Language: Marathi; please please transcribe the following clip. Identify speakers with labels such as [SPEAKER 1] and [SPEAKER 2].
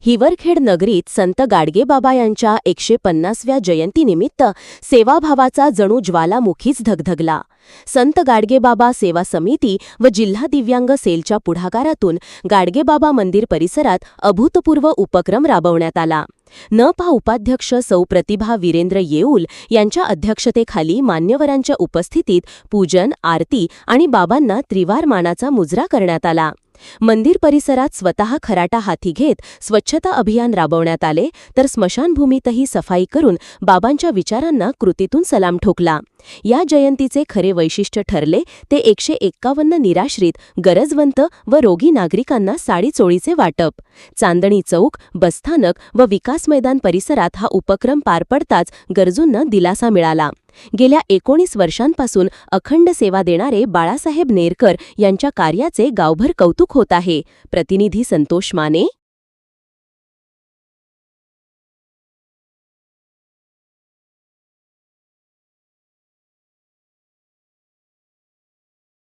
[SPEAKER 1] हिवरखेड नगरीत संत गाडगेबाबा यांच्या 150व्या जयंतीनिमित्त सेवाभावाचा जणू ज्वालामुखीच धगधगला। संत गाडगेबाबा सेवा समिती व जिल्हा दिव्यांग सेलच्या पुढाकारातून गाडगेबाबा मंदिर परिसरात अभूतपूर्व उपक्रम राबवण्यात आला। नपा उपाध्यक्ष सौ प्रतिभा वीरेंद्र येऊल यांच्या अध्यक्षतेखाली मान्यवरांच्या उपस्थितीत पूजन, आरती आणि बाबांना त्रिवार मानाचा मुजरा करण्यात आला। मंदिर परिसरात स्वतः खराटा हाती घेत स्वच्छता अभियान राबवण्यात आले, तर स्मशानभूमीतही सफाई करून बाबांच्या विचारांना कृतीतून सलाम ठोकला। या जयंतीचे खरे वैशिष्ट्य ठरले ते 151 निराश्रित, गरजवंत व रोगी नागरिकांना साडीचोळीचे वाटप। चांदणी चौक, बसस्थानक व विकास मैदान परिसरात हा उपक्रम पार पडताच गरजूंना दिलासा मिळाला। गेल्या 19 वर्षांपासून अखंड सेवा देणारे बाळासाहेब नेरकर यांच्या कार्याचे गावभर कौतुक होत आहे। प्रतिनिधी संतोष माने।